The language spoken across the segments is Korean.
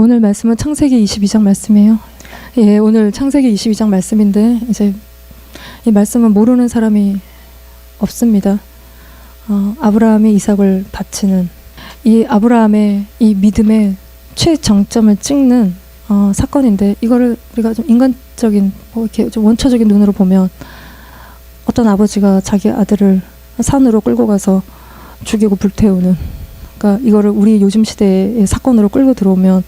오늘 말씀은 창세기 22장 말씀이에요. 예, 오늘 창세기 22장 말씀인데 이제 이 말씀은 모르는 사람이 없습니다. 아브라함이 이삭을 바치는 이 아브라함의 이 믿음의 최정점을 찍는 사건인데, 이거를 우리가 좀 인간적인 이렇게 좀 원초적인 눈으로 보면 어떤 아버지가 자기 아들을 산으로 끌고 가서 죽이고 불태우는, 그러니까 이거를 우리 요즘 시대의 사건으로 끌고 들어오면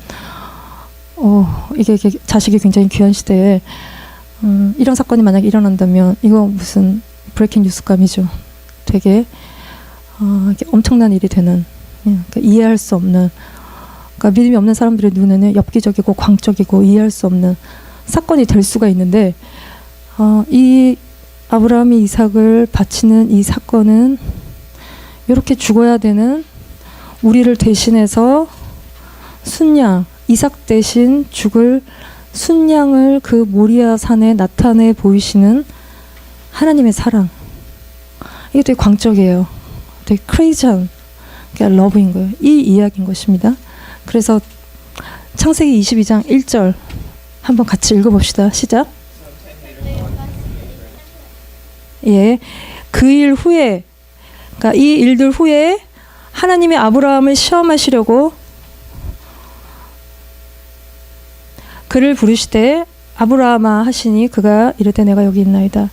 이게 자식이 굉장히 귀한 시대에 이런 사건이 만약에 일어난다면 이거 무슨 브레이킹 뉴스감이죠. 되게 이렇게 엄청난 일이 되는, 그러니까 이해할 수 없는, 그러니까 믿음이 없는 사람들의 눈에는 엽기적이고 광적이고 이해할 수 없는 사건이 될 수가 있는데, 이 아브라함이 이삭을 바치는 이 사건은 이렇게 죽어야 되는 우리를 대신해서 순양, 이삭 대신 죽을 순양을 그 모리아 산에 나타내 보이시는 하나님의 사랑, 이게 되게 광적이에요. 되게 크레이지한 러브인 거예요. 이 이야기인 것입니다. 그래서 창세기 22장 1절 한번 같이 읽어봅시다. 시작. 예, 그 일 후에, 그러니까 이 일들 후에 하나님이 아브라함을 시험하시려고 그를 부르시되 아브라함아 하시니 그가 이르되 내가 여기 있나이다.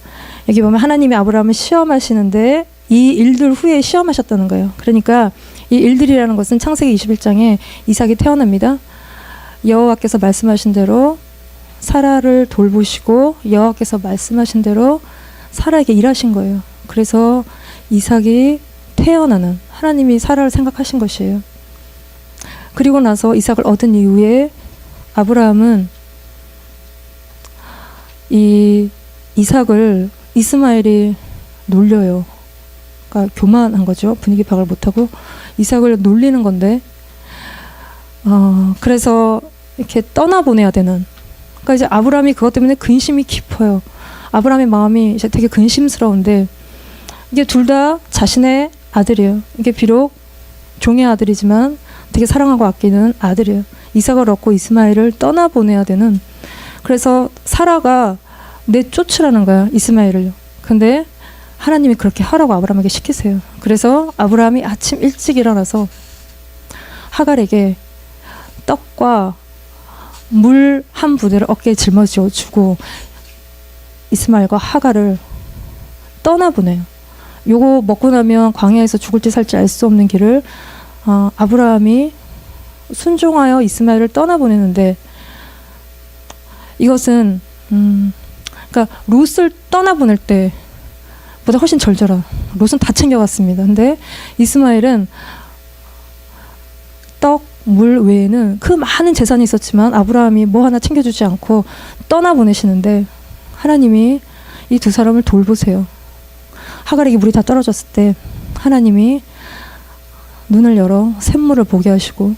여기 보면 하나님이 아브라함을 시험하시는데 이 일들 후에 시험하셨다는 거예요. 그러니까 이 일들이라는 것은 창세기 21장에 이삭이 태어납니다. 여호와께서 말씀하신 대로 사라를 돌보시고 여호와께서 말씀하신 대로 사라에게 일하신 거예요. 그래서 이삭이 태어나는, 하나님이 사라를 생각하신 것이에요. 그리고 나서 이삭을 얻은 이후에 아브라함은 이 이삭을 이스마엘이 놀려요. 그러니까 교만한 거죠. 분위기 파악을 못하고 이삭을 놀리는 건데, 그래서 이렇게 떠나보내야 되는, 그러니까 이제 아브라함이 그것 때문에 근심이 깊어요. 아브라함의 마음이 이제 되게 근심스러운데, 이게 둘 다 자신의 아들이에요. 이게 비록 종의 아들이지만 되게 사랑하고 아끼는 아들이에요. 이삭을 얻고 이스마엘을 떠나보내야 되는, 그래서 사라가 내쫓으라는 거야, 이스마엘을요. 근데 하나님이 그렇게 하라고 아브라함에게 시키세요. 그래서 아브라함이 아침 일찍 일어나서 하갈에게 떡과 물 한 부대를 어깨에 짊어져 주고 이스마엘과 하갈을 떠나보내요. 요거 먹고 나면 광야에서 죽을지 살지 알 수 없는 길을 아브라함이 순종하여 이스마엘을 떠나보내는데, 이것은 그러니까 롯을 떠나보낼 때보다 훨씬 절절한, 롯은 다 챙겨갔습니다. 근데 이스마엘은 떡, 물 외에는 그 많은 재산이 있었지만 아브라함이 뭐 하나 챙겨주지 않고 떠나보내시는데, 하나님이 이 두 사람을 돌보세요. 하갈에게 물이 다 떨어졌을 때 하나님이 눈을 열어 샘물을 보게 하시고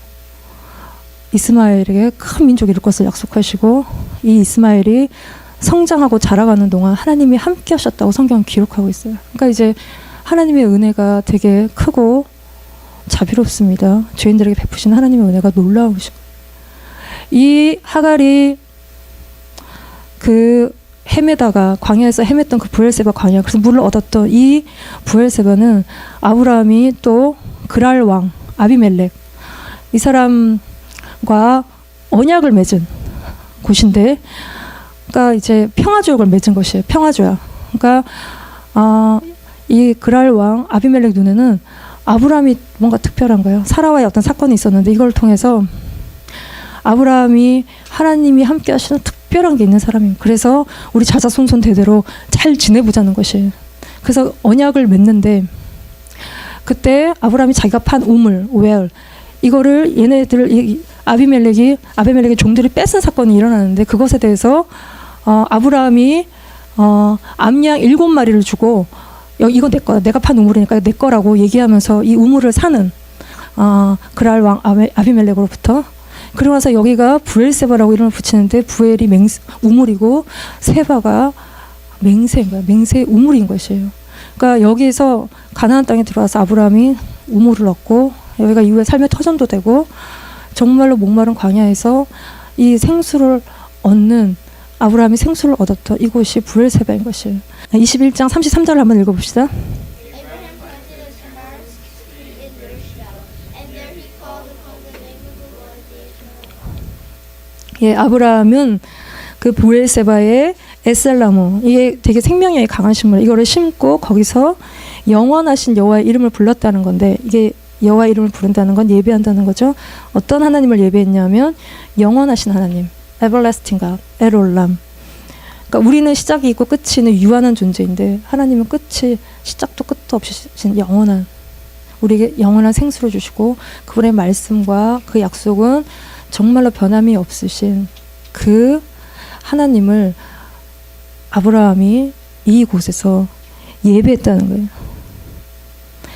이스마엘에게 큰 민족이 이룰 것을 약속하시고, 이 이스마엘이 성장하고 자라가는 동안 하나님이 함께 하셨다고 성경은 기록하고 있어요. 그러니까 이제 하나님의 은혜가 되게 크고 자비롭습니다. 죄인들에게 베푸신 하나님의 은혜가 놀라우시고, 이 하갈이 그 헤매다가 광야에서 헤맸던 그 브엘세바 광야, 그래서 물을 얻었던 이 브엘세바는 아브라함이 또 그랄 왕 아비멜렉, 이 사람과 언약을 맺은 곳인데, 그러니까 이제 평화조약을 맺은 것이에요. 평화조약. 그러니까 이 그랄 왕 아비멜렉 눈에는 아브라함이 뭔가 특별한 거예요. 사라와의 어떤 사건이 있었는데 이걸 통해서 아브라함이 하나님이 함께 하시는 특별한 게 있는 사람이에요. 그래서 우리 자자손손 대대로 잘 지내보자는 것이에요. 그래서 언약을 맺는데, 그때 아브라함이 자기가 판 우물, 웰, 이거를 얘네들 아비멜렉의 종들이 뺏은 사건이 일어나는데, 그것에 대해서 아브라함이 암양 7마리를 주고 이거 내 거야, 내가 판 우물이니까 내 거라고 얘기하면서 이 우물을 사는 그랄 왕 아비멜렉으로부터. 그러고 나서 여기가 부엘세바라고 이름을 붙이는데, 부엘이 우물이고 세바가 맹세인 거야. 맹세 우물인 것이에요. 그러니까 여기에서 가나안 땅에 들어와서 아브라함이 우물을 얻고, 여기가 이후에 삶의 터전도 되고, 정말로 목마른 광야에서 이 생수를 얻는 아브라함이 생수를 얻었던 이곳이 브엘세바인 것이에요. 21장 33절을 한번 읽어봅시다. Abraham planted a tamarisk tree in Beersheba, and there he called upon the name of the Lord, the Eternal. 예, 아브라함은 그 브엘세바의 에살나무, 이게 되게 생명력이 강한 식물, 이거를 심고 거기서 영원하신 여호와의 이름을 불렀다는 건데, 이게 여호와의 이름을 부른다는 건 예배한다는 거죠. 어떤 하나님을 예배했냐면 영원하신 하나님, everlasting God, 엘올람. 그러니까 우리는 시작이 있고 끝이 있는 유한한 존재인데, 하나님은 끝이 시작도 끝도 없이 영원한, 우리에게 영원한 생수를 주시고 그분의 말씀과 그 약속은 정말로 변함이 없으신 그 하나님을 아브라함이 이곳에서 예배했다는 거예요.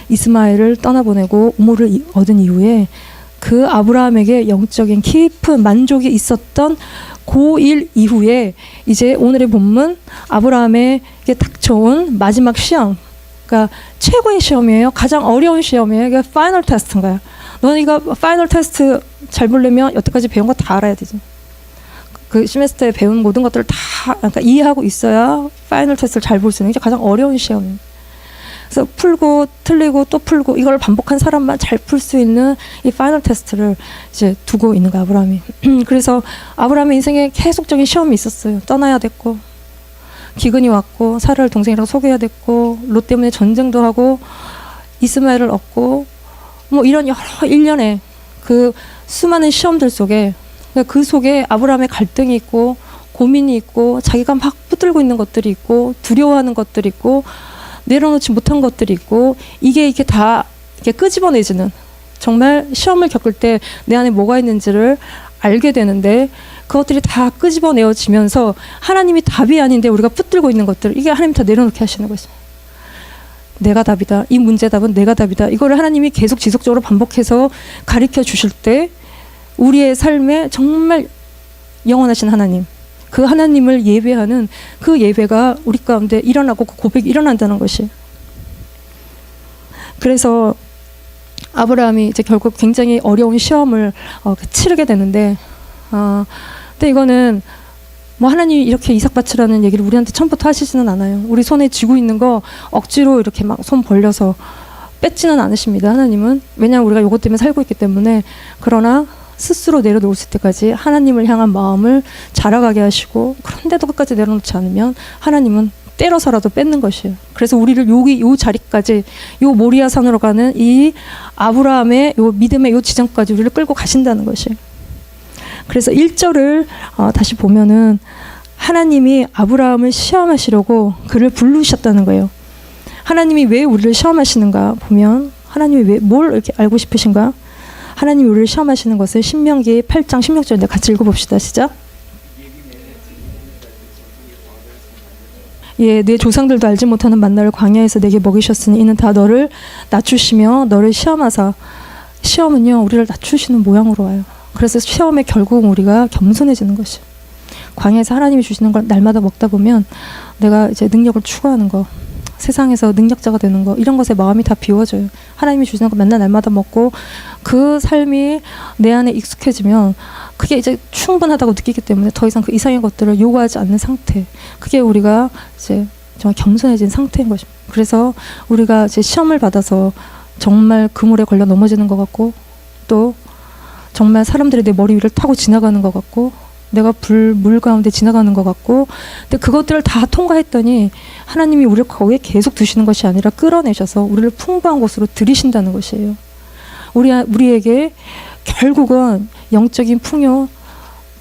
이스마엘을 떠나보내고 우물을 얻은 이후에 그 아브라함에게 영적인 깊은 만족이 있었던 고1 이후에 이제 오늘의 본문 아브라함에게 닥쳐온 마지막 시험, 그러니까 최고의 시험이에요. 가장 어려운 시험이에요. 이게 파이널 테스트인가요? 너는 이거 파이널 테스트 잘 보려면 여태까지 배운 거 다 알아야 되지. 그 시메스터에 배운 모든 것들을 다 그러니까 이해하고 있어야 파이널 테스트를 잘 볼 수 있는 게 가장 어려운 시험이에요. 그래서 풀고 틀리고 또 풀고 이걸 반복한 사람만 잘 풀 수 있는 이 파이널 테스트를 이제 두고 있는 거 아브라함이. 그래서 아브라함의 인생에 계속적인 시험이 있었어요. 떠나야 됐고 기근이 왔고 사라를 동생이라고 속여야 됐고 롯 때문에 전쟁도 하고 이스마엘을 얻고 뭐 이런 여러 일련의 그 수많은 시험들 속에 그 속에 아브라함의 갈등이 있고 고민이 있고 자기가 막 붙들고 있는 것들이 있고 두려워하는 것들이 있고 내려놓지 못한 것들이 있고 이게 다 이렇게 끄집어내지는 정말 시험을 겪을 때 내 안에 뭐가 있는지를 알게 되는데 그것들이 다 끄집어내어지면서 하나님이 답이 아닌데 우리가 붙들고 있는 것들 이게 하나님 다 내려놓게 하시는 거죠. 내가 답이다. 이 문제 답은 내가 답이다. 이거를 하나님이 계속 지속적으로 반복해서 가르쳐 주실 때 우리의 삶에 정말 영원하신 하나님, 그 하나님을 예배하는 그 예배가 우리 가운데 일어나고 그 고백이 일어난다는 것이. 그래서 아브라함이 이제 결국 굉장히 어려운 시험을 치르게 되는데, 근데 이거는 뭐 하나님이 이렇게 이삭 바치라는 얘기를 우리한테 처음부터 하시지는 않아요. 우리 손에 쥐고 있는 거 억지로 이렇게 막 손 벌려서 뺏지는 않으십니다. 하나님은. 왜냐하면 우리가 이것 때문에 살고 있기 때문에. 그러나 스스로 내려놓을 때까지 하나님을 향한 마음을 자라가게 하시고 그런데도 끝까지 내려놓지 않으면 하나님은 때려서라도 뺏는 것이에요. 그래서 우리를 여기 요 자리까지 요 모리아 산으로 가는 이 아브라함의 요 믿음의 요 지점까지 우리를 끌고 가신다는 것이에요. 그래서 1절을 다시 보면은 하나님이 아브라함을 시험하시려고 그를 부르셨다는 거예요. 하나님이 왜 우리를 시험하시는가 보면 하나님이 왜 뭘 이렇게 알고 싶으신가? 하나님이 우리를 시험하시는 것을 신명기 8장 16절인데 같이 읽어봅시다. 시작. 예, 내 조상들도 알지 못하는 만나를 광야에서 내게 먹이셨으니 이는 다 너를 낮추시며 너를 시험하사. 시험은요 우리를 낮추시는 모양으로 와요. 그래서 시험의 결국은 우리가 겸손해지는 것이. 광야에서 하나님이 주시는 걸 날마다 먹다 보면 내가 이제 능력을 추구하는 거, 세상에서 능력자가 되는 거 이런 것에 마음이 다 비워져요. 하나님이 주시는 거 맨날 날마다 먹고 그 삶이 내 안에 익숙해지면 그게 이제 충분하다고 느끼기 때문에 더 이상 그 이상의 것들을 요구하지 않는 상태. 그게 우리가 이제 정말 겸손해진 상태인 것입니다. 그래서 우리가 이제 시험을 받아서 정말 그물에 걸려 넘어지는 것 같고 또 정말 사람들이 내 머리 위를 타고 지나가는 것 같고 내가 물 가운데 지나가는 것 같고 근데 그것들을 다 통과했더니 하나님이 우리를 거기에 계속 두시는 것이 아니라 끌어내셔서 우리를 풍부한 곳으로 들이신다는 것이에요. 우리에게 결국은 영적인 풍요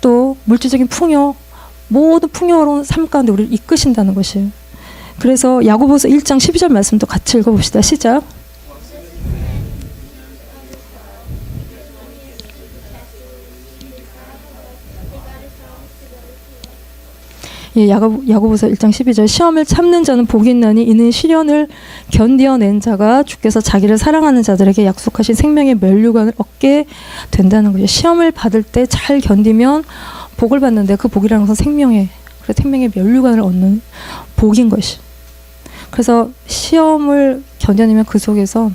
또 물질적인 풍요 모든 풍요로운 삶 가운데 우리를 이끄신다는 것이에요. 그래서 야고보서 1장 12절 말씀도 같이 읽어봅시다. 시작. 예, 야고보서 1장 12절 시험을 참는 자는 복이 있나니 이는 시련을 견디어낸 자가 주께서 자기를 사랑하는 자들에게 약속하신 생명의 면류관을 얻게 된다는 거죠. 시험을 받을 때 잘 견디면 복을 받는데 그 복이라는 것은 생명의 면류관을 얻는 복인 것이. 그래서 시험을 견뎌내면 그 속에서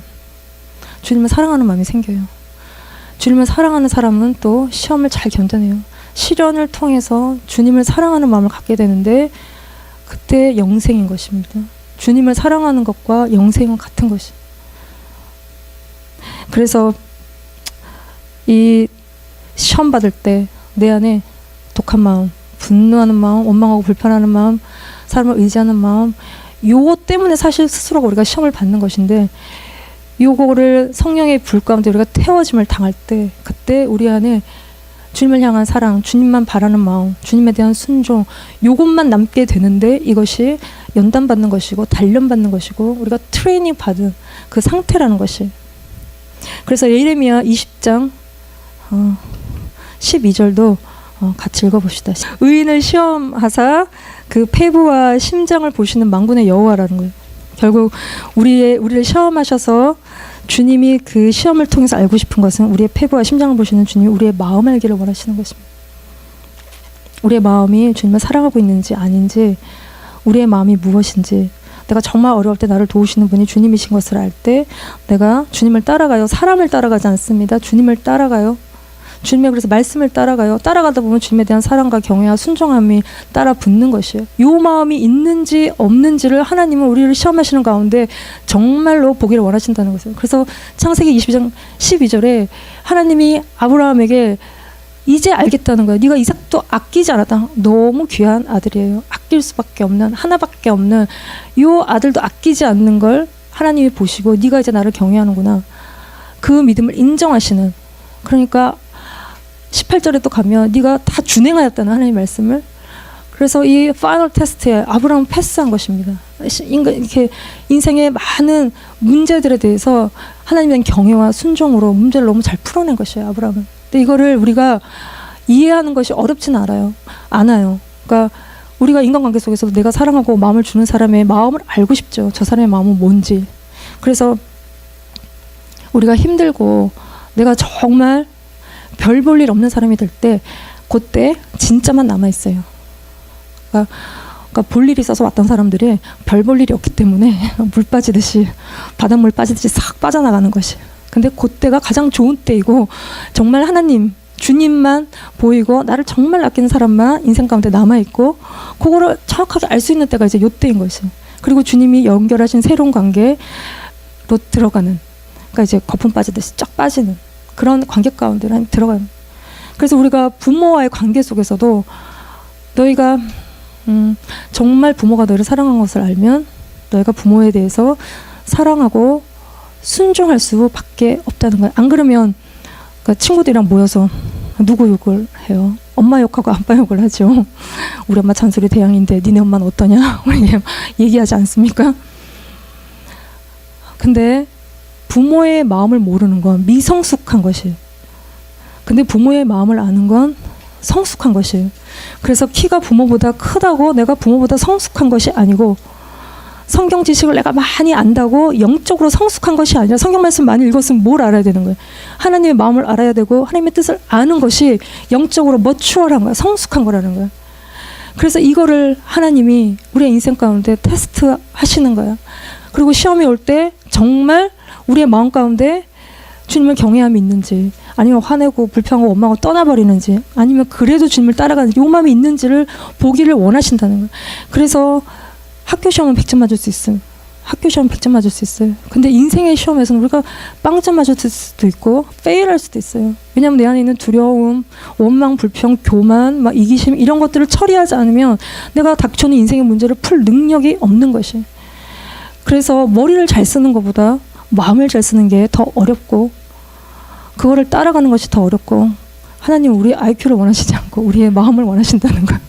주님을 사랑하는 마음이 생겨요. 주님을 사랑하는 사람은 또 시험을 잘 견뎌내요. 시련을 통해서 주님을 사랑하는 마음을 갖게 되는데 그때 영생인 것입니다. 주님을 사랑하는 것과 영생은 같은 것이. 그래서 이 시험 받을 때 내 안에 독한 마음, 분노하는 마음, 원망하고 불편하는 마음, 사람을 의지하는 마음, 요거 때문에 사실 스스로가 우리가 시험을 받는 것인데 요거를 성령의 불 가운데 우리가 태워짐을 당할 때 그때 우리 안에 주님을 향한 사랑, 주님만 바라는 마음, 주님에 대한 순종 요것만 남게 되는데 이것이 연단받는 것이고 단련받는 것이고 우리가 트레이닝 받은 그 상태라는 것이. 그래서 예레미야 20장 12절도 같이 읽어봅시다. 의인을 시험하사 그 폐부와 심장을 보시는 만군의 여호와라는 거예요. 결국 우리를 시험하셔서 주님이 그 시험을 통해서 알고 싶은 것은 우리의 폐부와 심장을 보시는 주님이 우리의 마음을 알기를 원하시는 것입니다. 우리의 마음이 주님을 사랑하고 있는지 아닌지, 우리의 마음이 무엇인지, 내가 정말 어려울 때 나를 도우시는 분이 주님이신 것을 알 때 내가 주님을 따라가요. 사람을 따라가지 않습니다. 주님을 따라가요. 주님의 그래서 말씀을 따라가요. 따라가다 보면 주님에 대한 사랑과 경외와 순종함이 따라 붙는 것이에요. 요 마음이 있는지 없는지를 하나님은 우리를 시험하시는 가운데 정말로 보기를 원하신다는 것이에요. 그래서 창세기 22장 12절에 하나님이 아브라함에게 이제 알겠다는 거예요. 네가 이삭도 아끼지 않았다. 너무 귀한 아들이에요. 아낄 수밖에 없는, 하나밖에 없는 요 아들도 아끼지 않는 걸 하나님이 보시고 네가 이제 나를 경외하는구나. 그 믿음을 인정하시는. 그러니까 18절에 또 가면 네가 다 준행하였다는 하나님의 말씀을. 그래서 이 파이널 테스트에 아브라함은 패스한 것입니다. 이렇게 인생의 많은 문제들에 대해서 하나님에 대한 경외와 순종으로 문제를 너무 잘 풀어낸 것이에요, 아브라함은. 근데 이거를 우리가 이해하는 것이 어렵지는 않아요. 그러니까 우리가 인간관계 속에서도 내가 사랑하고 마음을 주는 사람의 마음을 알고 싶죠. 저 사람의 마음은 뭔지. 그래서 우리가 힘들고 내가 정말 별 볼 일 없는 사람이 될 때 그때 진짜만 남아있어요. 그러니까 볼 일이 있어서 왔던 사람들이 별 볼 일이 없기 때문에 물 빠지듯이 바닷물 빠지듯이 싹 빠져나가는 것이. 근데 그때가 가장 좋은 때이고 정말 하나님 주님만 보이고 나를 정말 아끼는 사람만 인생 가운데 남아있고 그거를 정확하게 알 수 있는 때가 이제 요때인 것이. 그리고 주님이 연결하신 새로운 관계로 들어가는, 그러니까 이제 거품 빠지듯이 쫙 빠지는 그런 관계 가운데 들어가는. 그래서 우리가 부모와의 관계 속에서도 너희가 정말 부모가 너희를 사랑한 것을 알면 너희가 부모에 대해서 사랑하고 순종할 수밖에 없다는 거야. 안 그러면 그러니까 친구들이랑 모여서 누구 욕을 해요? 엄마 욕하고 아빠 욕을 하죠. 우리 엄마 잔소리 대양인데 니네 엄마는 어떠냐? 우리 얘기하지 않습니까? 근데 부모의 마음을 모르는 건 미성숙한 것이에요. 근데 부모의 마음을 아는 건 성숙한 것이에요. 그래서 키가 부모보다 크다고 내가 부모보다 성숙한 것이 아니고, 성경 지식을 내가 많이 안다고 영적으로 성숙한 것이 아니라 성경 말씀 많이 읽었으면 뭘 알아야 되는 거예요? 하나님의 마음을 알아야 되고 하나님의 뜻을 아는 것이 영적으로 머추얼한 거야. 성숙한 거라는 거야. 그래서 이거를 하나님이 우리의 인생 가운데 테스트 하시는 거야. 그리고 시험이 올 때 정말 우리의 마음 가운데 주님을 경외함이 있는지, 아니면 화내고 불평하고 원망하고 떠나버리는지, 아니면 그래도 주님을 따라가는 요 마음이 있는지를 보기를 원하신다는 거예요. 그래서 학교 시험은 100점 맞을 수 있어요. 학교 시험은 100점 맞을 수 있어요. 근데 인생의 시험에서는 우리가 빵점 맞을 수도 있고 페일할 수도 있어요. 왜냐하면 내 안에 있는 두려움, 원망, 불평, 교만, 막 이기심 이런 것들을 처리하지 않으면 내가 닥쳐오는 인생의 문제를 풀 능력이 없는 것이. 그래서 머리를 잘 쓰는 것보다 마음을 잘 쓰는 게 더 어렵고 그거를 따라가는 것이 더 어렵고, 하나님 우리의 IQ를 원하시지 않고 우리의 마음을 원하신다는 거예요.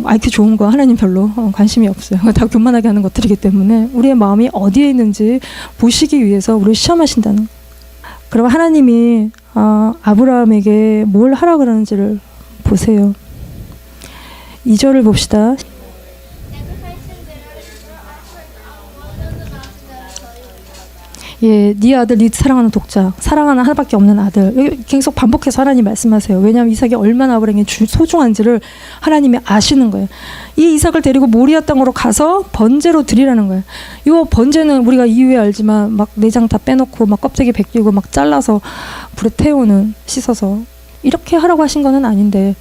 IQ 좋은 거 하나님 별로 관심이 없어요. 다 교만하게 하는 것들이기 때문에 우리의 마음이 어디에 있는지 보시기 위해서 우리를 시험하신다는. 그럼 하나님이 아브라함에게 뭘 하라 그러는지를 보세요. 2절을 봅시다. 예, 네 아들, 네 사랑하는 독자, 사랑하는 하나밖에 없는 아들. 여기 계속 반복해서 하나님 말씀하세요. 왜냐하면 이삭이 얼마나 아브라함에게 소중한지를 하나님이 아시는 거예요. 이 이삭을 데리고 모리아 땅으로 가서 번제로 드리라는 거예요. 이 번제는 우리가 이후에 알지만 막 내장 다 빼놓고 막 껍데기 벗기고 막 잘라서 불에 태우는, 씻어서 이렇게 하라고 하신 거는 아닌데,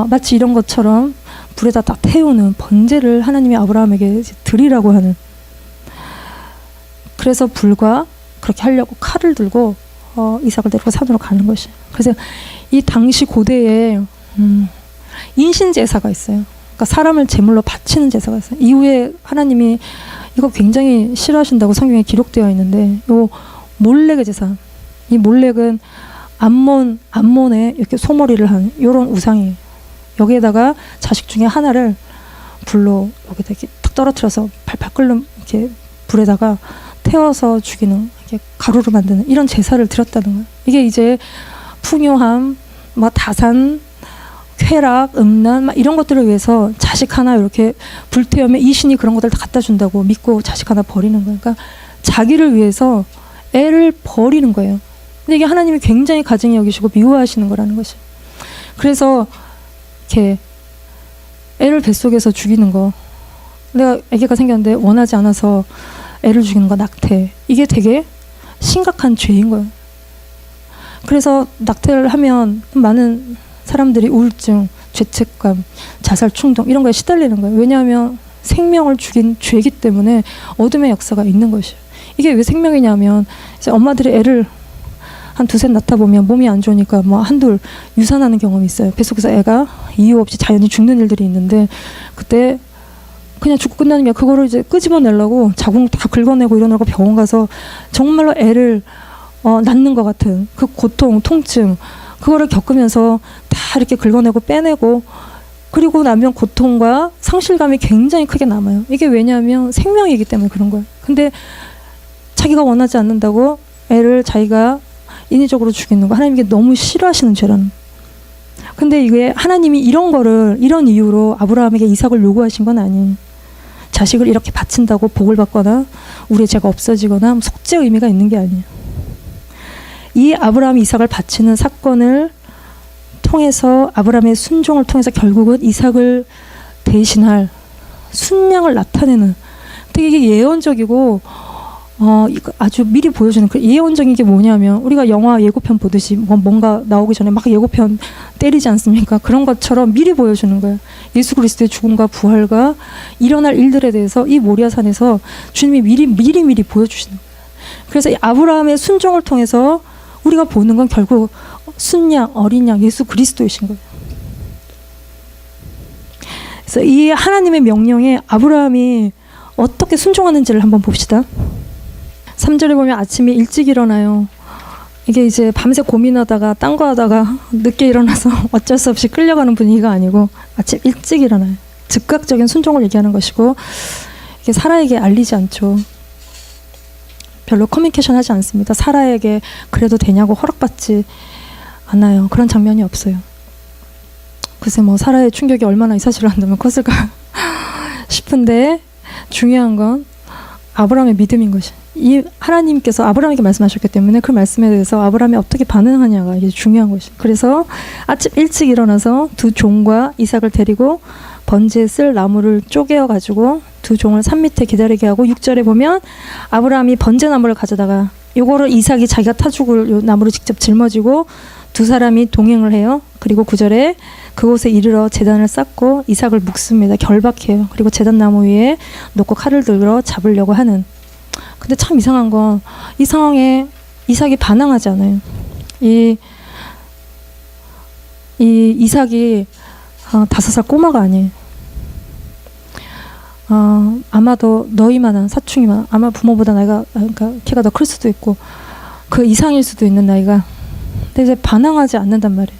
마치 이런 것처럼 불에다 딱 태우는 번제를 하나님이 아브라함에게 드리라고 하는. 그래서 불과 그렇게 하려고 칼을 들고 이삭을 데리고 산으로 가는 것이. 그래서 이 당시 고대에 인신 제사가 있어요. 그러니까 사람을 제물로 바치는 제사가 있어요. 이후에 하나님이 이거 굉장히 싫어하신다고 성경에 기록되어 있는데, 요 몰렉의 제사. 이 몰렉은 암몬에 이렇게 소머리를 한 이런 우상이에요. 여기에다가 자식 중에 하나를 불로 여기다 이렇게 탁 떨어뜨려서 팔팔 끓는 이렇게 불에다가 태워서 죽이는, 이렇게 가루로 만드는 이런 제사를 드렸다는 거예요. 이게 이제 풍요함, 막 다산, 쾌락, 음란, 막 이런 것들을 위해서 자식 하나 이렇게 불태우면 이 신이 그런 것들 다 갖다 준다고 믿고 자식 하나 버리는 거예요. 그러니까 자기를 위해서 애를 버리는 거예요. 근데 이게 하나님이 굉장히 가증히 여기시고 미워하시는 거라는 것이. 그래서 이렇게 애를 뱃속에서 죽이는 거, 내가 아기가 생겼는데 원하지 않아서 애를 죽이는 거, 낙태. 이게 되게 심각한 죄인 거예요. 그래서 낙태를 하면 많은 사람들이 우울증, 죄책감, 자살 충동 이런 거에 시달리는 거예요. 왜냐하면 생명을 죽인 죄이기 때문에 어둠의 역사가 있는 것이에요. 이게 왜 생명이냐면, 이제 엄마들이 애를 한 두셋 낳다 보면 몸이 안 좋으니까 뭐 한둘 유산하는 경험이 있어요. 뱃속에서 애가 이유 없이 자연히 죽는 일들이 있는데, 그때 그냥 죽고 끝나는 게 그거를 이제 끄집어내려고 자궁 다 긁어내고 이러느라고 병원 가서 정말로 애를 낳는 것 같은 그 고통, 통증, 그거를 겪으면서 다 이렇게 긁어내고 빼내고, 그리고 나면 고통과 상실감이 굉장히 크게 남아요. 이게 왜냐하면 생명이기 때문에 그런 거예요. 근데 자기가 원하지 않는다고 애를 자기가 인위적으로 죽이는 거, 하나님께 너무 싫어하시는 죄라는. 근데 이게 하나님이 이런 거를, 이런 이유로 아브라함에게 이삭을 요구하신 건 아니에요. 자식을 이렇게 바친다고 복을 받거나 우리의 죄가 없어지거나 속죄 의미가 있는 게 아니에요. 이 아브라함이 이삭을 바치는 사건을 통해서, 아브라함의 순종을 통해서 결국은 이삭을 대신할 순양을 나타내는, 되게 이게 예언적이고 이거 아주 미리 보여주는, 그 예언적인 게 뭐냐면, 우리가 영화 예고편 보듯이 뭔가 나오기 전에 막 예고편 때리지 않습니까? 그런 것처럼 미리 보여주는 거예요. 예수 그리스도의 죽음과 부활과 일어날 일들에 대해서 이 모리아산에서 주님이 미리 보여주시는 거예요. 그래서 이 아브라함의 순종을 통해서 우리가 보는 건 결국 순양, 어린 양, 예수 그리스도이신 거예요. 그래서 이 하나님의 명령에 아브라함이 어떻게 순종하는지를 한번 봅시다. 3절에 보면 아침에 일찍 일어나요. 이게 이제 밤새 고민하다가 딴 거 하다가 늦게 일어나서 어쩔 수 없이 끌려가는 분위기가 아니고 아침 일찍 일어나요. 즉각적인 순종을 얘기하는 것이고, 이게 사라에게 알리지 않죠. 별로 커뮤니케이션 하지 않습니다. 사라에게 그래도 되냐고 허락받지 않아요. 그런 장면이 없어요. 글쎄 뭐 사라의 충격이 얼마나 이 사실을 한다면 컸을까 싶은데, 중요한 건 아브라함의 믿음인 것이. 이 하나님께서 아브라함에게 말씀하셨기 때문에 그 말씀에 대해서 아브라함이 어떻게 반응하냐가 이게 중요한 것이. 그래서 아침 일찍 일어나서 두 종과 이삭을 데리고 번제에 쓸 나무를 쪼개어 가지고 두 종을 산 밑에 기다리게 하고, 6절에 보면 아브라함이 번제 나무를 가져다가 요거를 이삭이 자기가 타 죽을 요 나무를 직접 짊어지고 두 사람이 동행을 해요. 그리고 9절에 그곳에 이르러 제단을 쌓고 이삭을 묶습니다. 결박해요. 그리고 제단 나무 위에 놓고 칼을 들어 잡으려고 하는. 근데 참 이상한 건 이 상황에 이삭이 반항하지 않아요. 이 이삭이 5살 꼬마가 아니에요. 아마도 너희만한 사춘기만, 아마 부모보다 나이가, 그러니까 키가 더 클 수도 있고 그 이상일 수도 있는 나이가. 근데 이제 반항하지 않는단 말이에요.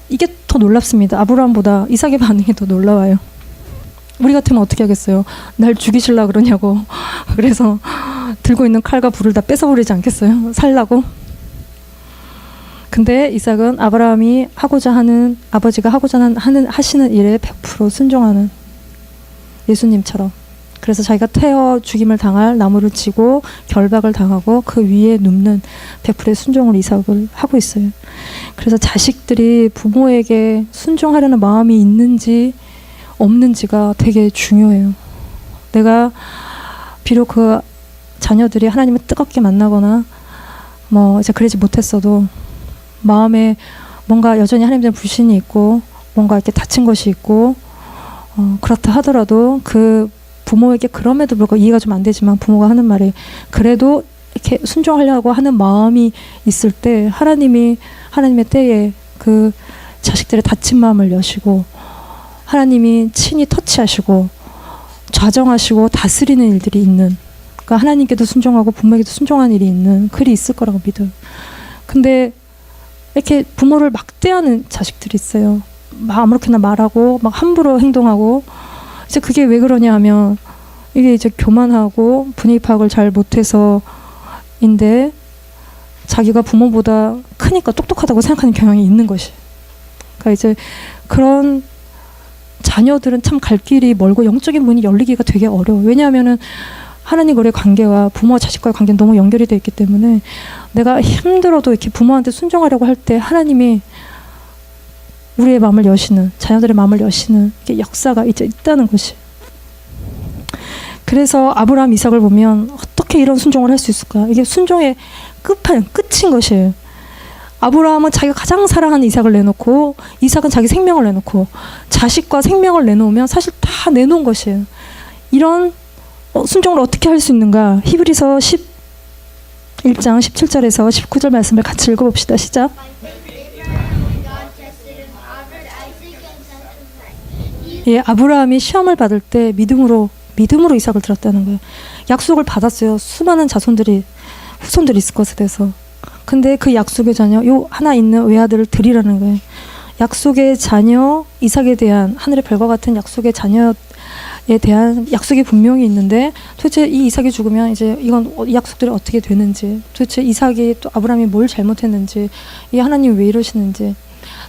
이게 더 놀랍습니다. 아브라함보다 이삭의 반응이 더 놀라워요. 우리 같으면 어떻게 하겠어요? 날 죽이실라 그러냐고. 그래서 들고 있는 칼과 불을 다 뺏어버리지 않겠어요? 살라고. 근데 이삭은 아브라함이 하고자 하는, 아버지가 하고자 하시는 일에 100% 순종하는 예수님처럼 그래서 자기가 태워 죽임을 당할 나무를 치고 결박을 당하고 그 위에 눕는 100%의 순종을 이삭을 하고 있어요. 그래서 자식들이 부모에게 순종하려는 마음이 있는지 없는지가 되게 중요해요. 내가 비록 그 자녀들이 하나님을 뜨겁게 만나거나 뭐 이제 그러지 못했어도 마음에 뭔가 여전히 하나님에 대한 불신이 있고 뭔가 이렇게 다친 것이 있고 그렇다 하더라도 그 부모에게 그럼에도 불구하고 이해가 좀 안 되지만 부모가 하는 말이 그래도 이렇게 순종하려고 하는 마음이 있을 때 하나님의 때에 그 자식들의 다친 마음을 여시고 하나님이 친히 터치하시고 좌정하시고 다스리는 일들이 있는, 그러니까 하나님께도 순종하고 부모에게도 순종하는 일이 있는 글이 있을 거라고 믿어요. 근데 이렇게 부모를 막대하는 자식들이 있어요. 막 아무렇게나 말하고 막 함부로 행동하고. 이제 그게 왜 그러냐 하면 이게 이제 교만하고 분위기 파악을 잘 못해서인데 자기가 부모보다 크니까 똑똑하다고 생각하는 경향이 있는 것이. 그러니까 이제 그런 자녀들은 참 갈 길이 멀고 영적인 문이 열리기가 되게 어려워요. 왜냐하면은 하나님과의 관계와 부모와 자식과의 관계는 너무 연결이 되어 있기 때문에 내가 힘들어도 이렇게 부모한테 순종하려고 할 때 하나님이 우리의 마음을 여시는, 자녀들의 마음을 여시는 이게 역사가 이제 있다는 것이. 그래서 아브라함, 이삭을 보면 어떻게 이런 순종을 할 수 있을까? 이게 순종의 끝인 것이에요. 아브라함은 자기가 가장 사랑하는 이삭을 내놓고 이삭은 자기 생명을 내놓고 자식과 생명을 내놓으면 사실 다 내놓은 것이에요. 이런 순종을 어떻게 할 수 있는가? 히브리서 11장 17절에서 19절 말씀을 같이 읽어봅시다. 시작. 예, 아브라함이 시험을 받을 때 믿음으로 이삭을 드렸다는 거예요. 약속을 받았어요. 수많은 후손들이 있을 것에 대해서. 근데 그 약속의 자녀, 요 하나 있는 외아들을 드리라는 거예요. 약속의 자녀 이삭에 대한 하늘의 별과 같은 약속의 자녀에 대한 약속이 분명히 있는데 도대체 이 이삭이 죽으면 이제 이건 이 약속들이 어떻게 되는지, 도대체 이삭이 또 아브라함이 뭘 잘못했는지, 이 하나님이 왜 이러시는지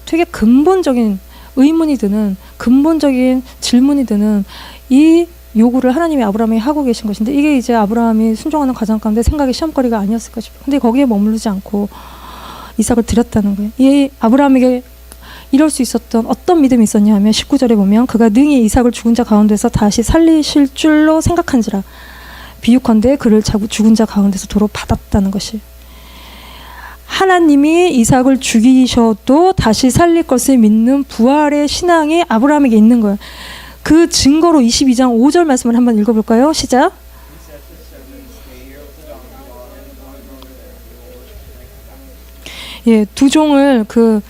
되게 근본적인 의문이 드는, 근본적인 질문이 드는 이 요구를 하나님이 아브라함에게 하고 계신 것인데 이게 이제 아브라함이 순종하는 과정 가운데 생각의 시험거리가 아니었을까 싶어요. 근데 거기에 머무르지 않고 이삭을 드렸다는 거예요. 이 아브라함에게 이럴 수 있었던 어떤 믿음이 있었냐 하면 19절에 보면 그가 능히 이삭을 죽은 자 가운데서 다시 살리실 줄로 생각한지라 비유컨대 그를 죽은 자 가운데서 도로 받았다는 것이. 하나님이 이삭을 죽이셔도 다시 살릴 것을 믿는 부활의 신앙이 아브라함에게 있는 거예요. 그 증거로 22장 5절 말씀을 한번 읽어볼까요? 시작. 예, 두 종을 그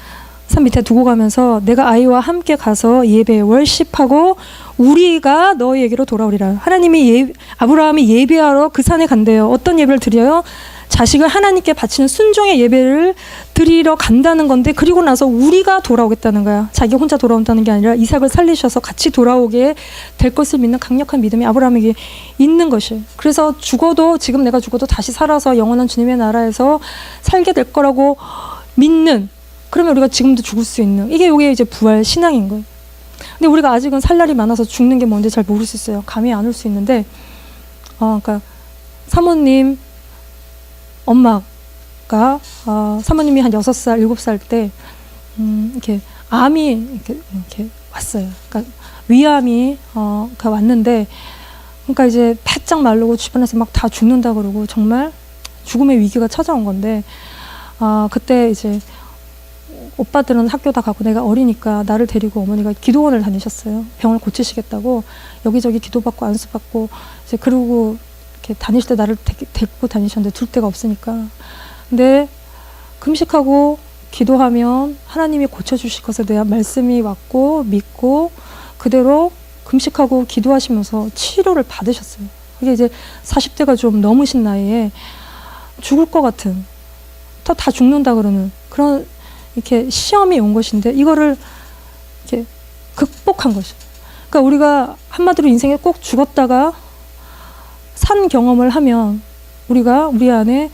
산 밑에 두고 가면서 내가 아이와 함께 가서 예배 월십하고 우리가 너희에게로 돌아오리라. 하나님이 아브라함이 예배하러 그 산에 간대요. 어떤 예배를 드려요? 자식을 하나님께 바치는 순종의 예배를 드리러 간다는 건데 그리고 나서 우리가 돌아오겠다는 거야. 자기 혼자 돌아온다는 게 아니라 이삭을 살리셔서 같이 돌아오게 될 것을 믿는 강력한 믿음이 아브라함에게 있는 것이에요. 그래서 죽어도 지금 내가 죽어도 다시 살아서 영원한 주님의 나라에서 살게 될 거라고 믿는, 그러면 우리가 지금도 죽을 수 있는, 이게 이제 부활 신앙인 거예요. 근데 우리가 아직은 살 날이 많아서 죽는 게 뭔지 잘 모를 수 있어요. 감이 안 올 수 있는데 그러니까 사모님 엄마가 사모님이 한 6살, 7살 때 이렇게 암이 이렇게 왔어요. 그러니까 위암이 왔는데, 그러니까 이제 바짝 마르고 주변에서 막 다 죽는다 그러고 정말 죽음의 위기가 찾아온 건데, 그때 이제 오빠들은 학교 다 가고 내가 어리니까 나를 데리고 어머니가 기도원을 다니셨어요. 병을 고치시겠다고 여기저기 기도받고 안수받고 이제 그러고 이렇게 다니실 때 나를 데리고 다니셨는데 둘 데가 없으니까. 근데 금식하고 기도하면 하나님이 고쳐주실 것에 대한 말씀이 왔고 믿고 그대로 금식하고 기도하시면서 치료를 받으셨어요. 이게 이제 40대가 좀 넘으신 나이에 죽을 것 같은, 다 죽는다 그러는 그런 이렇게 시험이 온 것인데 이거를 이렇게 극복한 것이죠. 그러니까 우리가 한마디로 인생에 꼭 죽었다가 산 경험을 하면 우리가 우리 안에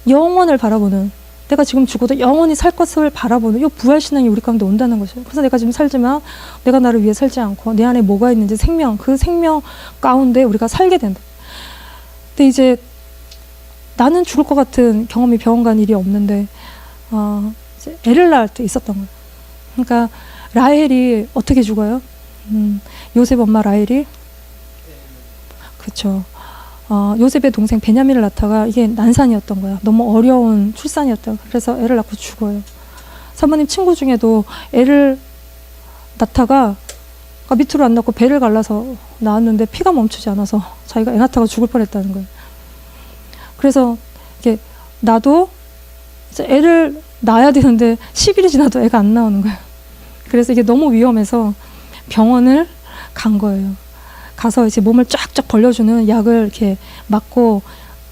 영원을 바라보는 내가 지금 죽어도 영원히 살 것을 바라보는 이 부활신앙이 우리 가운데 온다는 것이에요. 그래서 내가 지금 살지만 내가 나를 위해 살지 않고 내 안에 뭐가 있는지 생명, 그 생명 가운데 우리가 살게 된다. 근데 이제 나는 죽을 것 같은 경험이 병원 간 일이 없는데 이제 애를 낳을 때 있었던 거예요. 그러니까 라헬이 어떻게 죽어요? 요셉 엄마 라헬이 그렇죠. 요셉의 동생 베냐민을 낳다가 이게 난산이었던 거야. 너무 어려운 출산이었다. 그래서 애를 낳고 죽어요. 사모님 친구 중에도 애를 낳다가 밑으로 안 낳고 배를 갈라서 낳았는데 피가 멈추지 않아서 자기가 애 낳다가 죽을 뻔했다는 거예요. 그래서 이게 나도 이제 애를 낳아야 되는데 10일이 지나도 애가 안 나오는 거예요. 그래서 이게 너무 위험해서 병원을 간 거예요. 가서 이제 몸을 쫙쫙 벌려주는 약을 이렇게 맞고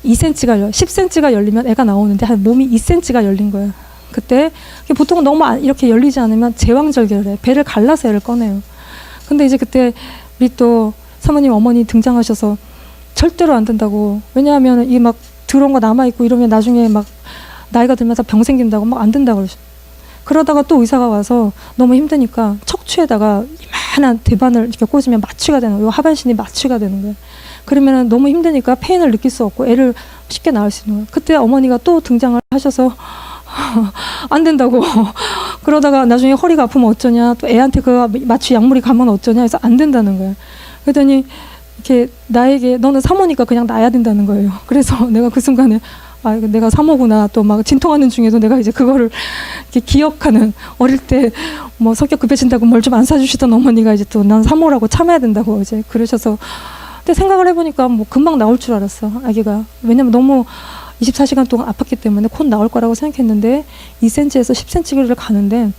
2cm가 10cm가 열리면 애가 나오는데 한 몸이 2cm가 열린 거예요. 그때 보통 너무 이렇게 열리지 않으면 제왕절개를 해. 배를 갈라서 애를 꺼내요. 근데 이제 그때 우리 또 사모님 어머니 등장하셔서 절대로 안 된다고. 왜냐하면 이 막 들어온 거 남아있고 이러면 나중에 막 나이가 들면서 병 생긴다고 막 안 된다고 그러죠. 그러다가 또 의사가 와서 너무 힘드니까 척추에다가 이만한 대반을 이렇게 꽂으면 마취가 되는 거예요. 요 하반신이 마취가 되는 거예요. 그러면 너무 힘드니까 페인을 느낄 수 없고 애를 쉽게 낳을 수 있는 거예요. 그때 어머니가 또 등장을 하셔서 안 된다고. 그러다가 나중에 허리가 아프면 어쩌냐, 또 애한테 그 마취 약물이 가면 어쩌냐 해서 안 된다는 거예요. 그랬더니 이렇게 나에게 너는 사모니까 그냥 놔야 된다는 거예요. 그래서 내가 그 순간에 내가 사모구나. 또 막 진통하는 중에도 내가 이제 그거를 이렇게 기억하는, 어릴 때 뭐 성격 급해진다고 뭘 좀 안 사주시던 어머니가 이제 또 난 사모라고 참아야 된다고 이제 그러셔서. 근데 생각을 해보니까 뭐 금방 나올 줄 알았어, 아기가. 왜냐면 너무 24시간 동안 아팠기 때문에 곧 나올 거라고 생각했는데 2cm에서 10cm를 가는데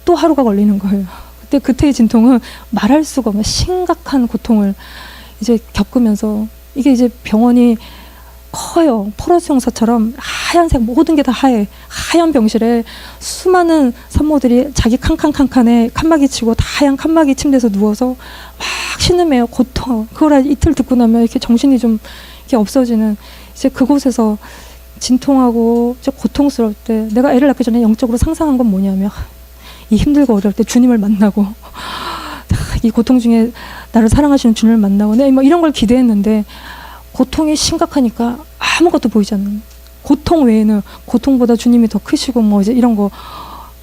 또 하루가 걸리는 거예요. 그때의 진통은 말할 수가 없는 심각한 고통을 이제 겪으면서, 이게 이제 병원이 커요. 포로스 형사처럼 하얀색 모든 게 다 하얀 병실에 수많은 산모들이 자기 칸칸칸칸에 칸막이 치고 다 하얀 칸막이 침대에서 누워서 막 신음해요. 고통. 그걸 이틀 듣고 나면 이렇게 정신이 좀 이렇게 없어지는, 이제 그곳에서 진통하고 이제 고통스러울 때 내가 애를 낳기 전에 영적으로 상상한 건 뭐냐면, 이 힘들고 어려울 때 주님을 만나고 이 고통 중에 나를 사랑하시는 주님을 만나고 네, 뭐 이런 걸 기대했는데 고통이 심각하니까 아무것도 보이지 않는 거예요. 고통 외에는 고통보다 주님이 더 크시고 뭐 이제 이런 거,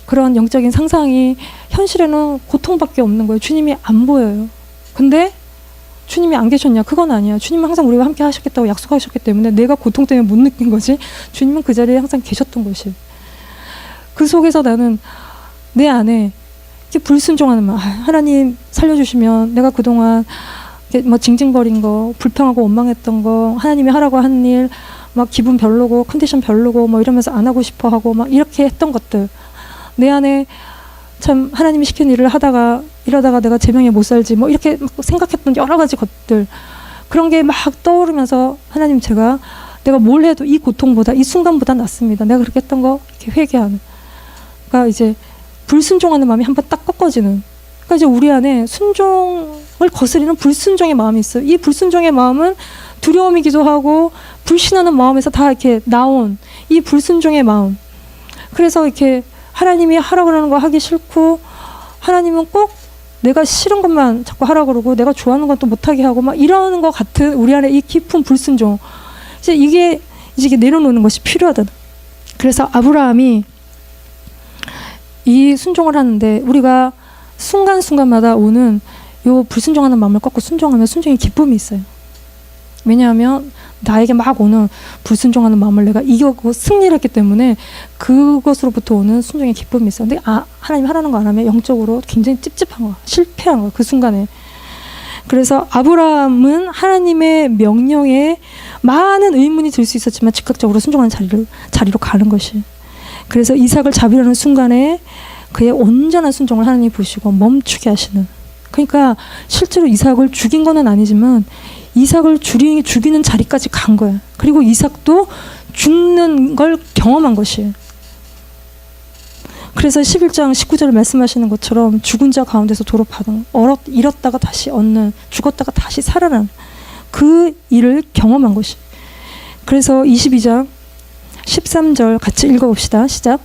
그런 영적인 상상이 현실에는 고통밖에 없는 거예요. 주님이 안 보여요. 근데 주님이 안 계셨냐? 그건 아니야. 주님은 항상 우리와 함께 하셨겠다고 약속하셨기 때문에 내가 고통 때문에 못 느낀 거지, 주님은 그 자리에 항상 계셨던 것이. 그 속에서 나는 내 안에 이렇게 불순종하는 마음, 하나님 살려주시면 내가 그동안 뭐 징징거린 거, 불평하고 원망했던 거, 하나님이 하라고 한 일 막 기분 별로고 컨디션 별로고 뭐 이러면서 안 하고 싶어 하고 막 이렇게 했던 것들, 내 안에 참 하나님이 시킨 일을 하다가 이러다가 내가 제명에 못 살지 뭐 이렇게 막 생각했던 여러 가지 것들, 그런 게 막 떠오르면서 하나님, 내가 뭘 해도 이 고통보다 이 순간보다 낫습니다. 내가 그렇게 했던 거 이렇게 회개하는, 그러니까 이제 불순종하는 마음이 한번 딱 꺾어지는. 그러니까 이제 우리 안에 순종을 거스리는 불순종의 마음이 있어요. 이 불순종의 마음은 두려움이기도 하고 불신하는 마음에서 다 이렇게 나온 이 불순종의 마음. 그래서 이렇게 하나님이 하라고 그러는 거 하기 싫고, 하나님은 꼭 내가 싫은 것만 자꾸 하라고 그러고 내가 좋아하는 건 또 못하게 하고 막 이러는 것 같은 우리 안에 이 깊은 불순종, 이제 이게 내려놓는 것이 필요하다. 그래서 아브라함이 이 순종을 하는데, 우리가 순간순간마다 오는 요 불순종하는 마음을 꺾고 순종하면 순종의 기쁨이 있어요. 왜냐하면 나에게 막 오는 불순종하는 마음을 내가 이겨고 승리를 했기 때문에 그것으로부터 오는 순종의 기쁨이 있어요. 근데 하나님 하라는 거 안 하면 영적으로 굉장히 찝찝한 거야. 실패한 거야, 그 순간에. 그래서 아브라함은 하나님의 명령에 많은 의문이 들 수 있었지만 즉각적으로 순종하는 자리로 가는 것이. 그래서 이삭을 잡으려는 순간에 그의 온전한 순종을 하나님이 보시고 멈추게 하시는. 그러니까 실제로 이삭을 죽인 건 아니지만 이삭을 죽이는 자리까지 간 거야. 그리고 이삭도 죽는 걸 경험한 것이에요. 그래서 11장 19절을 말씀하시는 것처럼 죽은 자 가운데서 도로받은, 잃었다가 다시 얻는, 죽었다가 다시 살아난 그 일을 경험한 것이. 그래서 22장 13절 같이 읽어봅시다. 시작.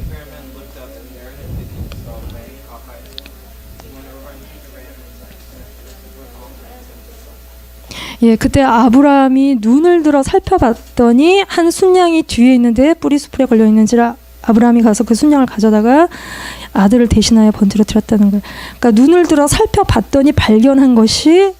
Abraham looked up, and there in the distance saw a man caught by his feet. When Abraham ran inside, 예, 그때 아브라함이 눈을 들어 살펴봤더니 한 순양이 뒤에 있는데 뿌리 수풀에 걸려 있는지라 아브라함이 가서 그 순양을 가져다가 아들을 대신하여 번제로 드렸다는 거예요. 그러니까 눈을 들어 살펴봤더니 발견한 것이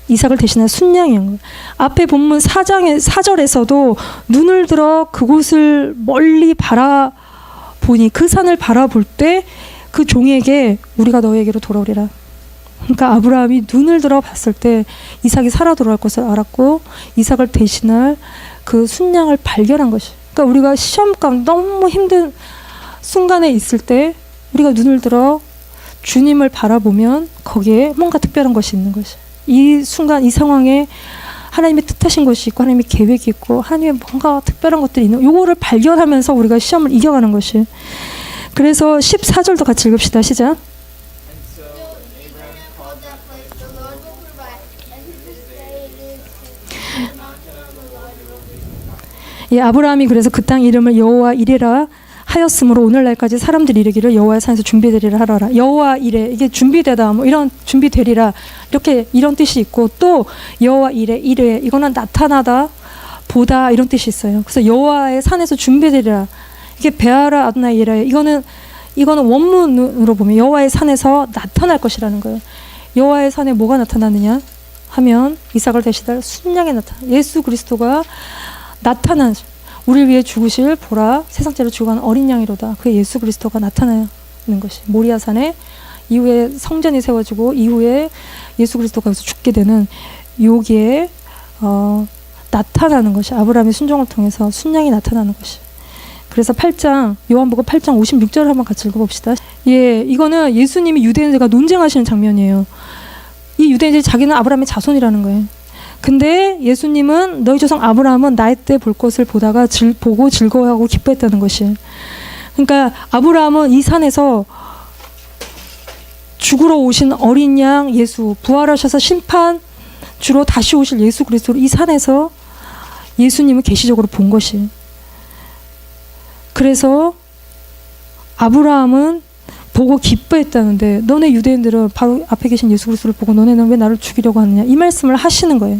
이삭을 대신한 순양인 거예요. 앞에 본문 4절에서도 눈을 들어 그곳을 멀리 바라보니 그 산을 바라볼 때 그 종에게 우리가 너에게로 돌아오리라. 그러니까 아브라함이 눈을 들어 봤을 때 이삭이 살아 돌아올 것을 알았고 이삭을 대신할 그 순양을 발견한 것이. 그러니까 우리가 시험감 너무 힘든 순간에 있을 때 우리가 눈을 들어 주님을 바라보면 거기에 뭔가 특별한 것이 있는 것이. 이 순간 이 상황에 하나님의 뜻하신 것이 있고 하나님의 계획이 있고 하나님의 뭔가 특별한 것들이 있는 요거를 발견하면서 우리가 시험을 이겨가는 것이. 그래서 14절도 같이 읽읍시다. 시작. and so So Abraham called that place, the Lord will provide, and to this day it is the mountain of the Lord will be provided. 예, 아브라함이 그래서 그 땅 이름을 여호와 이레라 하였으므로 오늘날까지 사람들이 이르기를 여호와의 산에서 준비되리라 하라라. 여호와 이레 이게 준비되다 뭐 이런 준비되리라 이렇게 이런 뜻이 있고 또 여호와 이레 이거는 나타나다 보다 이런 뜻이 있어요. 그래서 여호와의 산에서 준비되리라 이게 베아라 아도나이 이레 이거는 원문으로 보면 여호와의 산에서 나타날 것이라는 거예요. 여호와의 산에 뭐가 나타나느냐 하면 이삭을 대신할 순양에 나타나 예수 그리스도가 나타난 우리를 위해 죽으실 보라 세상죄로 죽어가는 어린 양이로다. 그 예수 그리스도가 나타나는 것이 모리아산에 이후에 성전이 세워지고 이후에 예수 그리스도가 여기서 죽게 되는 여기에 나타나는 것이 아브라함의 순종을 통해서 순양이 나타나는 것이. 그래서 8장 요한복음 8장 56절을 한번 같이 읽어봅시다. 예, 이거는 예수님이 유대인들과 논쟁하시는 장면이에요. 이 유대인들이 자기는 아브라함의 자손이라는 거예요. 근데 예수님은 너희 조상 아브라함은 나의 때 볼 것을 보다가 보고 즐거워하고 기뻐했다는 것이. 그러니까 아브라함은 이 산에서 죽으러 오신 어린 양 예수 부활하셔서 심판 주로 다시 오실 예수 그리스도를 이 산에서 예수님을 계시적으로 본 것이. 그래서 아브라함은 보고 기뻐했다는데 너네 유대인들은 바로 앞에 계신 예수 그리스도를 보고 너네는 왜 나를 죽이려고 하느냐 이 말씀을 하시는 거예요.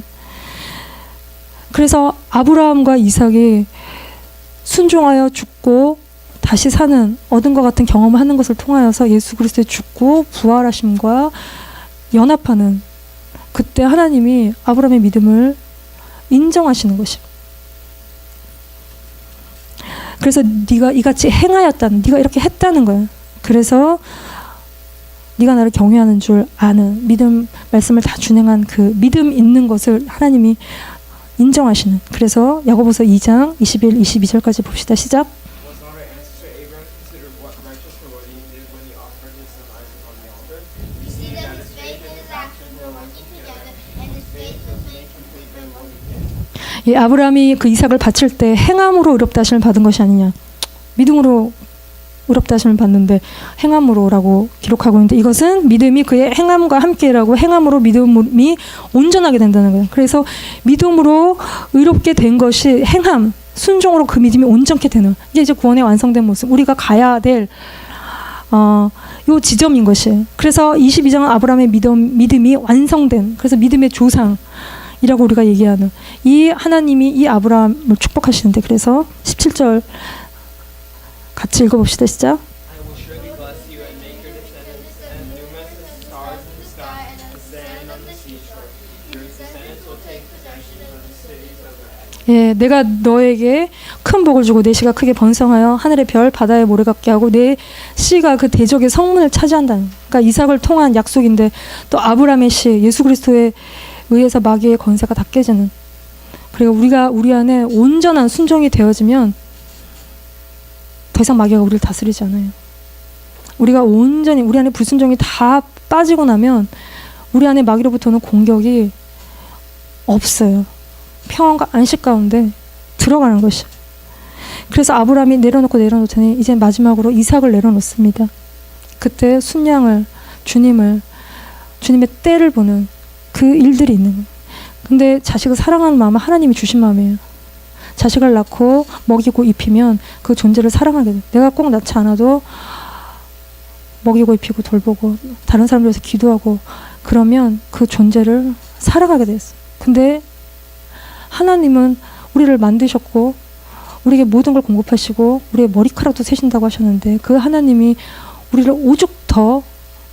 그래서 아브라함과 이삭이 순종하여 죽고 다시 사는 얻은 것 같은 경험을 하는 것을 통하여서 예수 그리스도의 죽고 부활하심과 연합하는 그때 하나님이 아브라함의 믿음을 인정하시는 것입니다. 그래서 네가 이같이 행하였다는 네가 이렇게 했다는 거야. 그래서 네가 나를 경외하는 줄 아는 믿음 말씀을 다 준행한 그 믿음 있는 것을 하나님이 인정하시는. 그래서 야고보서 2장 21, 22절까지 봅시다. 시작. was not our ancestor Abraham considered what righteous for what he did when he offered his son Isaac on the altar? We see that his faith and his actions were working together, and his faith was made complete by what he did. 예, 아브라함이 그 이삭을 바칠 때 행함으로 의롭다 하심을 받은 것이 아니냐. 믿음으로 의롭다 하심을 받는데 행함으로라고 기록하고 있는데 이것은 믿음이 그의 행함과 함께라고 행함으로 믿음이 온전하게 된다는 거예요. 그래서 믿음으로 의롭게 된 것이 행함, 순종으로 그 믿음이 온전케 되는 이게 이제 구원의 완성된 모습. 우리가 가야 될 요 지점인 것이에요. 그래서 22장은 아브라함의 믿음이 완성된 그래서 믿음의 조상이라고 우리가 얘기하는 이 하나님이 이 아브라함을 축복하시는데 그래서 17절 같이 읽어봅시다. 시작. I will surely bless you and make your descendants as numerous as the stars in the sky and as the sand on the seashore. Your descendants will take possession of the cities of the earth. 예, 내가 너에게 큰 복을 주고 내 씨가 크게 번성하여 하늘의 별 바다의 모래 같게 하고 내 씨가 그 대적의 성문을 차지한다는. 그러니까 이삭을 통한 약속인데 또 아브라함의 씨 예수 그리스도에 의해서 마귀의 권세가 다 깨지는. 그리고 우리 안에 온전한 순종이 되어지면 더 이상 마귀가 우리를 다스리지 않아요. 우리가 온전히 우리 안에 불순종이 다 빠지고 나면 우리 안에 마귀로부터는 공격이 없어요. 평안과 안식 가운데 들어가는 것이. 그래서 아브라함이 내려놓더니 이제 마지막으로 이삭을 내려놓습니다. 그때 순양을 주님의 때를 보는 그 일들이 있는 거예요. 근데 자식을 사랑하는 마음은 하나님이 주신 마음이에요. 자식을 낳고 먹이고 입히면 그 존재를 사랑하게 돼. 내가 꼭 낳지 않아도 먹이고 입히고 돌보고 다른 사람들 위해서 기도하고 그러면 그 존재를 사랑하게 됐어. 근데 하나님은 우리를 만드셨고 우리에게 모든 걸 공급하시고 우리의 머리카락도 세신다고 하셨는데 그 하나님이 우리를 오죽 더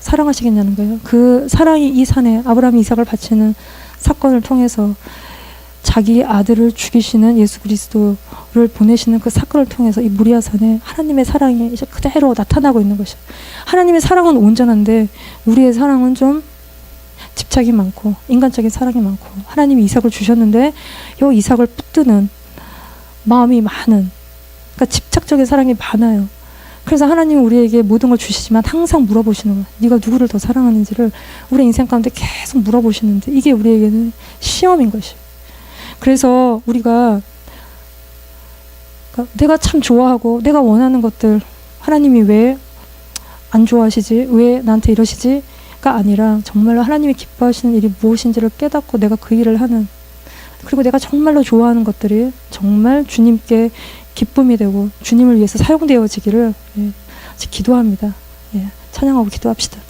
사랑하시겠냐는 거예요. 그 사랑이 이 산에 아브라함이 이삭을 바치는 사건을 통해서 자기 아들을 죽이시는 예수 그리스도를 보내시는 그 사건을 통해서 이 모리아 산에 하나님의 사랑이 이제 그대로 나타나고 있는 것이에요. 하나님의 사랑은 온전한데 우리의 사랑은 좀 집착이 많고 인간적인 사랑이 많고 하나님이 이삭을 주셨는데 이 이삭을 붙드는 마음이 많은 그러니까 집착적인 사랑이 많아요. 그래서 하나님은 우리에게 모든 걸 주시지만 항상 물어보시는 거예요. 네가 누구를 더 사랑하는지를 우리 인생 가운데 계속 물어보시는데 이게 우리에게는 시험인 것이에요. 그래서 우리가 그러니까 내가 참 좋아하고 내가 원하는 것들 하나님이 왜 안 좋아하시지? 왜 나한테 이러시지? 가 아니라 정말로 하나님이 기뻐하시는 일이 무엇인지를 깨닫고 내가 그 일을 하는 그리고 내가 정말로 좋아하는 것들이 정말 주님께 기쁨이 되고 주님을 위해서 사용되어지기를 기도합니다. 찬양하고 기도합시다.